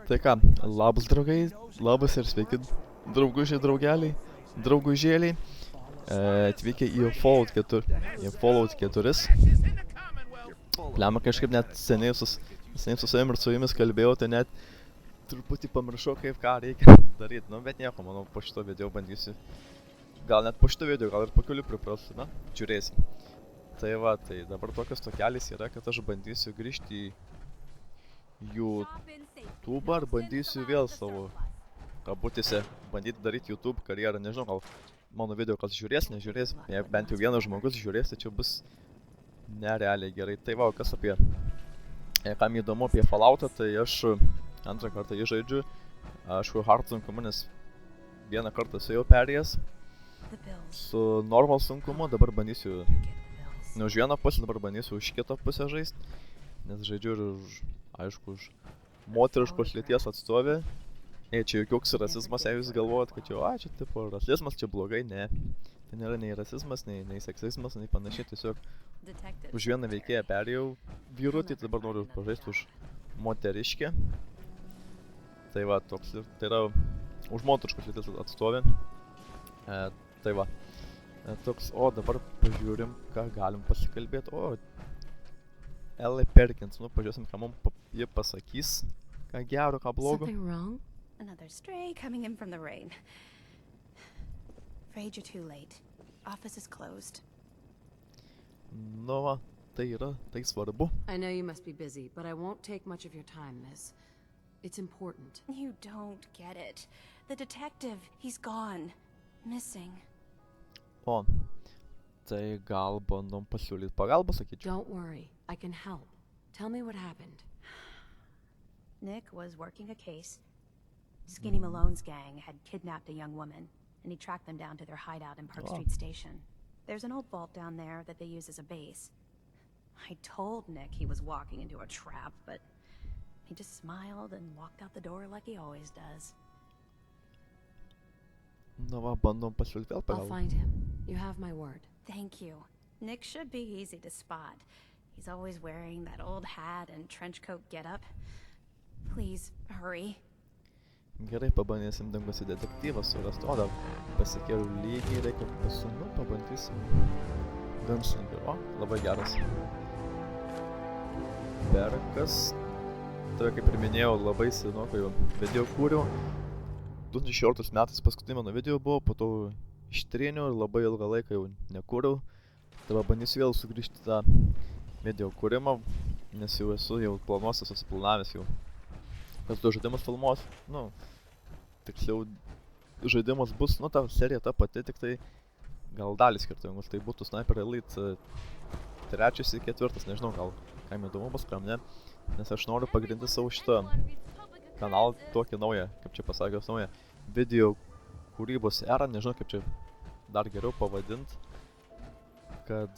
Tai ką, labas draugai, labas ir sveiki draugužiai, draugeliai, draugužėliai. Atvykę į Fallout 4. Lemą kažkaip net seniai su savim ir su jumis kalbėjau, tai net truputį pamiršau, kaip ką reikia daryti. Nu, bet nieko, manau, po šito video bandysiu. Gal net po šito video, gal ir po kelių priprasiu, na, žiūrėsim. Tai va, tai dabar tokios tokelis yra, kad aš bandysiu grįžti į YouTube ar bandysiu vėl savo kabutėse bandyti daryti YouTube karjerą. Nežinau, gal mano video kas žiūrės, nežiūrės. Jei bent jau vienas žmogus žiūrės, tai čia bus nerealiai gerai. Tai va, kas apie, kam įdomu apie Falloutą, tai aš antrą kartą jį žaidžiu. Aš hard sunkumu, nes vieną kartą esu jau perėjęs su normal sunkumu. Dabar bandysiu už vieną pusę, dabar bandysiu už kitą pusę žaisti. Nes žaidžiu ir aišku, už moteriškos lyties atstovę. Čia joks rasizmas, jei jūs galvojat, kad čia tipo rasizmas, čia blogai, ne. Tai nėra nei rasizmas, nei seksizmas, nei panašiai, tiesiog už vieną veikėją perėjau vyrutį, tai dabar noriu pažaisti už moteriškę. Tai va, toks ir, tai yra už moteriškos lyties atstovė. Tai va, toks, o dabar pažiūrim, ką galim pasikalbėti. O, Ellie Perkins, nu pažiūrėsim, ką mums jie pasakys, ką gero, ką blogo. Another stray coming in from the rain. Afraid you're too late. Office is closed. Nu va, tai yra, tai svarbu. I know you must be busy, but I won't take much of your time, miss. It's important. You don't get it. The detective, he's gone. Missing. O, tai gal bandom pasiūlyti pagalbą, sakyčiau. Don't worry, I can help. Tell me what happened. Nick was working a case. Skinny Malone's gang had kidnapped a young woman, and he tracked them down to their hideout in Park Street Station. There's an old vault down there that they use as a base. I told Nick he was walking into a trap, but he just smiled and walked out the door like he always does. Nu va, bandom pasiūlyti vėl I'll pagalbą. find him. You have my word. Thank you. Nick should be easy to spot. He's always wearing that old hat and trench coat getup. Please, hurry. Gerai, pabandysim dingusį detektyvą surasti. O, dar pasikėliau lygiai, reikia pabandysim. Gan sunkiai. O, labai geras. Perkas. Tai kaip ir minėjau, labai senokai jau video kūriau. 2016 metais paskutinį mano video buvo, po to ištryniau ir labai ilgą laiką jau nekūriau. Tai bandysiu vėl sugrįžti tą video kūrimą, nes jau esu susiplanavęs jau. Kas du žaidimus filmuos, nu, tiksliau, žaidimas bus, nu, ta serija ta pati, tik tai gal dalį skirtingus, tai būtų Sniper Elite 3 ir 4, nežinau, gal kam įdomu bus, kam ne, nes aš noriu pagrindinti savo šitą kanalą tokį naują, kaip čia pasakiau, naują video kūrybos erą, nežinau, kaip čia dar geriau pavadinti, kad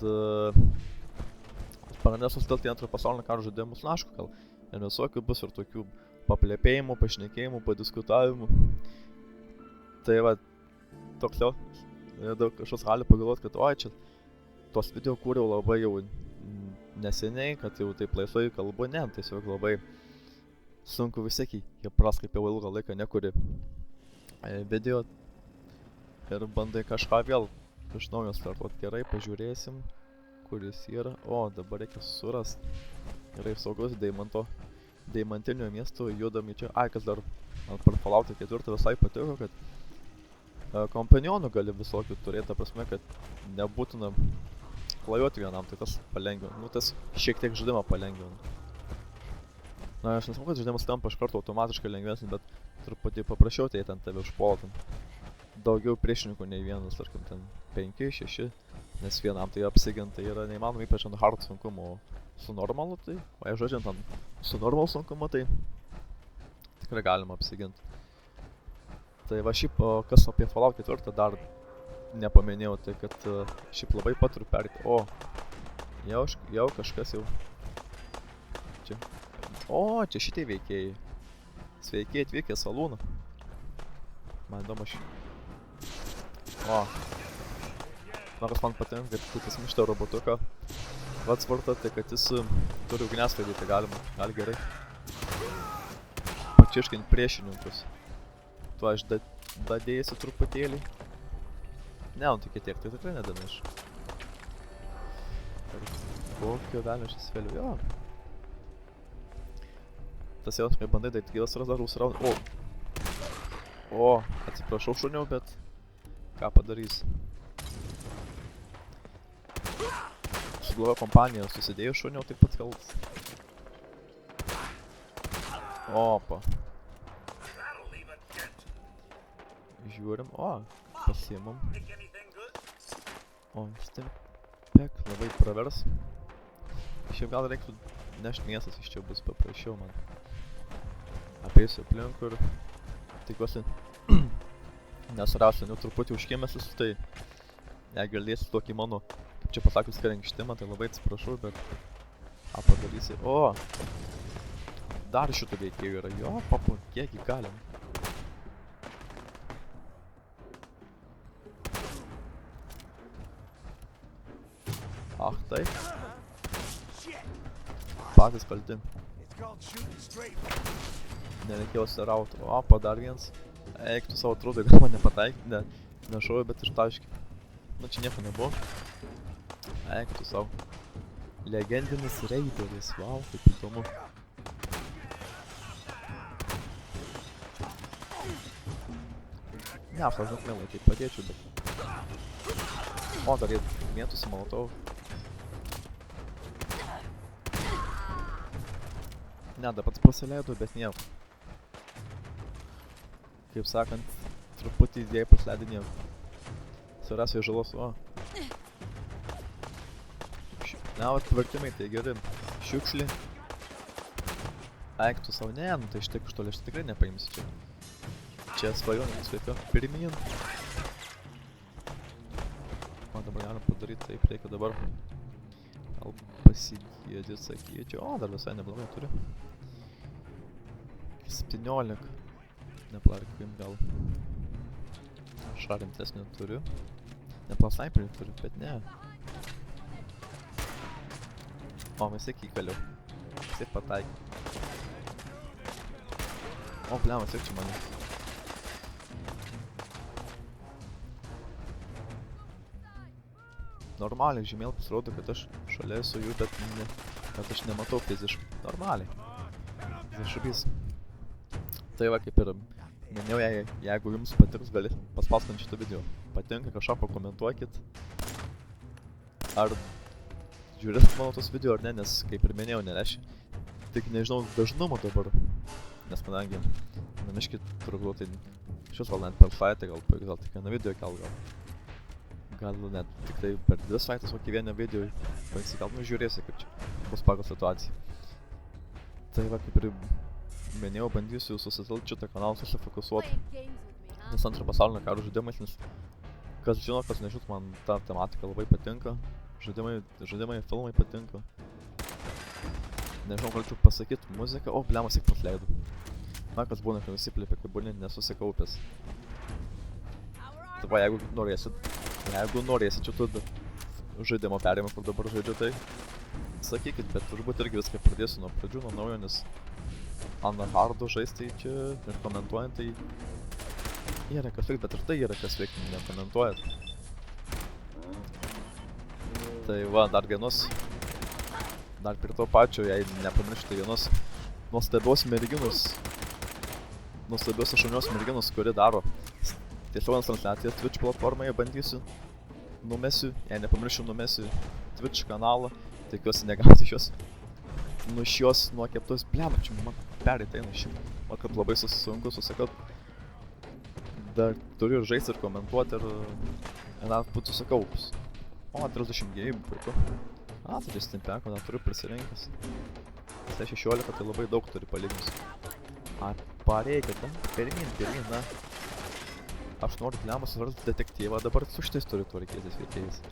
pagrindinę susitelkti į antrojo pasaulinio karo žaidimus, na, aišku, gal ir visokių bus ir tokių paplėpėjimų, pašnekėjimų, padiskutavimų. Tai va, toks jau, daug kažkas gali pagalvoti, kad oi, čia tos video kūriau labai jau neseniai, kad jau taip laisvai kalbu, ne, tiesiog labai sunku vis tiek įpras, kaip jau ilgą laiką nekuri video ir bandai kažką vėl iš naujo startuoti. Gerai, pažiūrėsim, kuris yra. O, dabar reikia surasti. Gerai, saugus Deimantinio miesto judam į čia. Ai, kas dar man per Falloutą 4 visai patiko, kad kompanionų gali visokių turėti, ta prasme, kad nebūtina klajoti vienam, tai tas palengvina. Nu, tas šiek tiek žaidimą palengvina. Na, aš nesakau, kad žaidimas tampa iš karto automatiškai lengvesnis, bet truputį paprašiau tai ten tave užpuolti. Daugiau priešininkų nei vienas, tarkim, ten 5, 6, nes vienam tai apsiginti yra neįmanoma, ypač ant hard sunkumo. Su normalu tai, o jei žaidžiant su normal sunkumu, tai tikrai galima apsiginti. Tai va šiaip, kas apie Fallout 4 dar nepaminėjau, tai kad šiaip labai paturiu perėti. O, jau kažkas jau čia. O, čia šitie veikėjai. Sveiki atvykę salūną. Man įdomu šį. O. Nors man patinka, kad putis mištą robotuką. Vat svarta, tai kad jis turi ugniasvaidį, tai gali gerai kaip čia iškaint priešininkus. Tu aš dadėjusi truputėlį. Ne, nu tik tiek, tai tikrai nedamiš. Kokio velnio šis vėliau, jo. Tas jau, kai bandai daryti gyvas razarus raun... O, atsiprašau šuniau, bet... Ką padarys? Suglava kompanija, susidėjau šuniau, taip pat kaltas. Opa. Žiūrim, o, pasiimam. O, stimpek, labai pravers. Šiaip gal reiktų nešti miestas, iš čia bus paprašiau man. Apeisiu aplink ir tikiuosi nesurasiu, nu truputį užkėmėsis, tai jeigu galėsi tokį mano, kaip čia pasakius, karenkštimą, tai labai atsiprašau, bet ką padarysi. O, dar šitų veikėjų yra, jo, papu, kiekgi galim. Ach, taip. Patys kalti. Nereikėjo sirauti. Opa, dar vienas. Eik, tu savo trūdai, gal man nepataikė. Nešauju, bet ištaškė. Nu, čia nieko nebuvo. Eik, tu savo. Legendinis reideris. Vau, kaip įdomu. Ne, aš žinok, mielai, taip padėčiau, bet... O, dar jie mėtusi malotau. Ne, dar pats pasileidau, bet nieko. Kaip sakant, truputį jai pasileidinėjau. Surasiu žalos, o. Ne, vat tvarkimai, tai geri. Šiukšlį. Eik tu savo, ne, nu tai štai iš toli aš tikrai nepaimsiu čia. Čia svajonė, sveika, pirmyn. O, dabar galim padaryti taip, reikia dabar. Gal pasigėdėti, sakyčiau. O, dar visai neblogai turiu. 17. Neplarkim gal. Šarimtesnį turiu. Nepla sniperį turiu, bet ne. O, vis tiek įkaliau. Vis tiek pataikė. O, blemas, tiek čia mane. Normaliai, žemėlapis rodo, kad aš šalia esu jų, bet ne, kad aš nematau fiziškai. Normaliai. Zašubys. Tai va, kaip ir minėjau, jeigu jums patiks, gali paspausti ant šitą video. Patinka, kažką pakomentuokit. Ar žiūrėsit mano tos video ar ne, nes kaip ir minėjau, nereiškia. Tik nežinau dažnumo dabar. Nes kadangi namiškit turbūt, tai šis gal net per savaitę, gal tik vieną video gal net tik tai per 2 savaites kokį vieną video pavyks, gal žiūrėsi, kaip čia bus pagal situaciją. Tai va, kaip ir minėjau, bandysiu susitelkti šitą kanalą, susifokusuoti. Nes antrą pasaulinio karo žaidimais, nes kas žino, kas nežinot, man ta tematika labai patinka. Žaidimai, filmai patinka. Nežinau, galėčiau pasakyti muziką. O, blemas, tik praleidau. Na, kas būna, kai nusiplėpė, kai būni nesusikaupęs. Tai va, jeigu norėsit šitų žaidimo perėjimą, kur dabar žaidžiu, tai sakykit, bet turbūt irgi viską pradėsiu nuo pradžių, nuo naujo, nes ant hardo žaisti čia ir komentuojant, tai yra kas veikti, bet ir tai yra kas veikti, nekomentuojant. Tai va, dar vienos, dar prie to pačio, jei nepamiršti vienos nuostabios merginos, nuostabios ašonios merginos, kuri daro tiesioginės transliacijas Twitch platformoje, bandysiu, numesiu, jei nepamiršiu, numesiu Twitch kanalą, tikiuosi negauti iš jos nuokeptos, blemačių, man perėt eina šį, man kad labai sunku susikalt, dar turiu žaisti ir komentuoti ir net būtų susikaupus. O, 30 gyvybių pirku. A, tai stimpeko, net turiu prisirinkęs. Tai 16, tai labai daug turi palyginus. A, pareikia, da? Pirmin, na. Aš noriu blemas vardu detektyvą, dabar su šitais turiu tvarkytis veikėjais.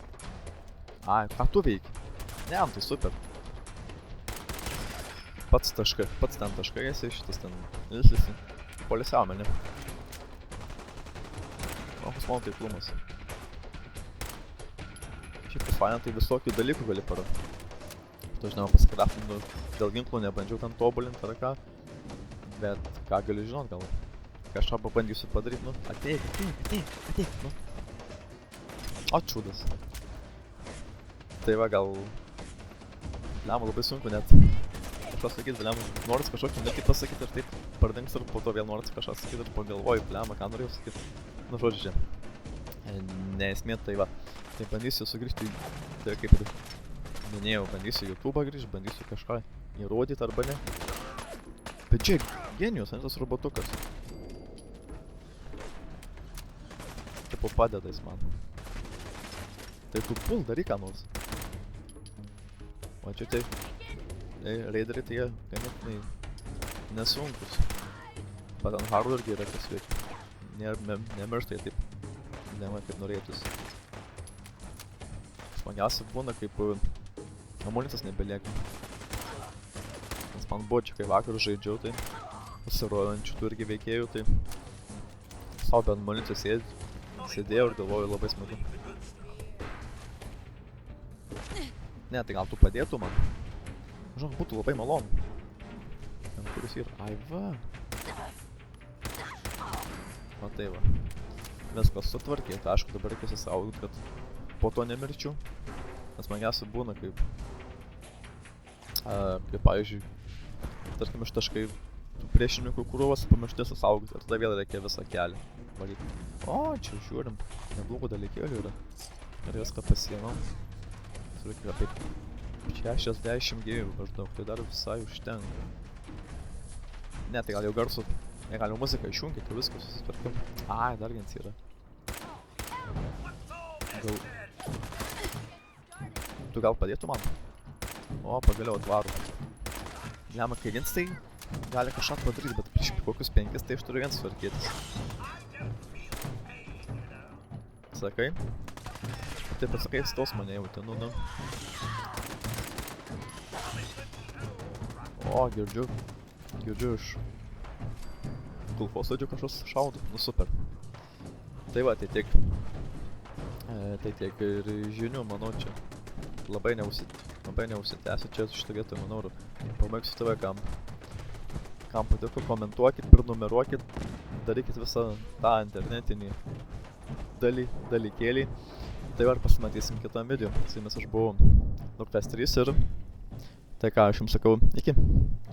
A, ką tu veiki? Ne, tai super. Pats ten taškai esi, šitas ten ilsisi. Polisiaumenė. O, pas mano taiklumas. Šiaip pasvainant, tai visokių dalykų gali parodyti. Tu žinoma pasikraftinti, dėl ginklų nebandžiau ten tobulinti ar ką. Bet ką gali žinot, gal kažką pabandysiu padaryti, nu, ateik, nu. O, čūdas. Tai va, gal... Bliam, labai sunku net. Kažką sakyti, bliam, noris kažkokį netgi pasakyti ir taip pradings ir po to vėl noris kažką sakyti ir pagalvoju, bliam, ką norėjau sakyti. Nu, žodžiu, čia. Neesmė, tai va. Tai bandysiu sugrįžti, tai kaip ir minėjau, bandysiu YouTube'ą grįžti, bandysiu kažką įrodyti arba ne. Bet čia genijus, tas robotukas. Tipo padeda jis man. Tai tu pul, daryk ką nors. O čia tai raideriai tai jie ganėtinai nesunkus. Pat ant hardų irgi yra kas veikia. Nemiršta jie taip. Nema kaip norėtųsi. Smagiausia būna, kaip amunicijos nebelieka. Nes man buvo čia, kai vakar žaidžiau, tai pasirodančių tų irgi veikėjų, tai sau be amunicijos sėdėjau ir galvoju labai smagu. Ne, tai gal tu padėtų man? Žinok, būtų labai malonu. Ten kuris yra. Ai va. Va tai va. Viskas sutvarkėta. Aišku, dabar reikia įsisaugoti, kad po to nemirčiau. Nes mangiausia būna, kaip pavyzdžiui, tarkim, ištaškai priešininkų krūvas, pamiršti įsisaugoti. Ir tada vėl reikia visą kelią valyti. O, čia žiūrim. Neblogų dalykėlių yra. Ir viską pasiėmau. Reikia apie 60 gyvių maždaug, tai dar visai užtenka. Ne, tai gal jau garsu, ne, gal jau muziką išjungia, tai viskas susitvarkiau. Ai, dar vienas yra. Gal... Tu gal padėtų man? O, pagaliau atvaru. Lemma, kai viens tai gali kažką padaryti, bet prieš kokius 5 tai aš turiu viens tvarkytis. Sakai? Taip pasakai, stos mane jau ten, nu. O, girdžiu iš kulkosvaidžių kažkas šaudo, nu super. Tai va, tai tiek ir žinių, manau, čia labai neužsitęsiu čia šitą vietą, manau, ir pamėgsiu tave, kam patiko, komentuokit, prenumeruokit, darykit visą tą internetinį dalykėlį. Tai var pasimatysim kitam video. Su jumis aš buvau Nurkfest 3 ir tai ką aš jums sakau, iki.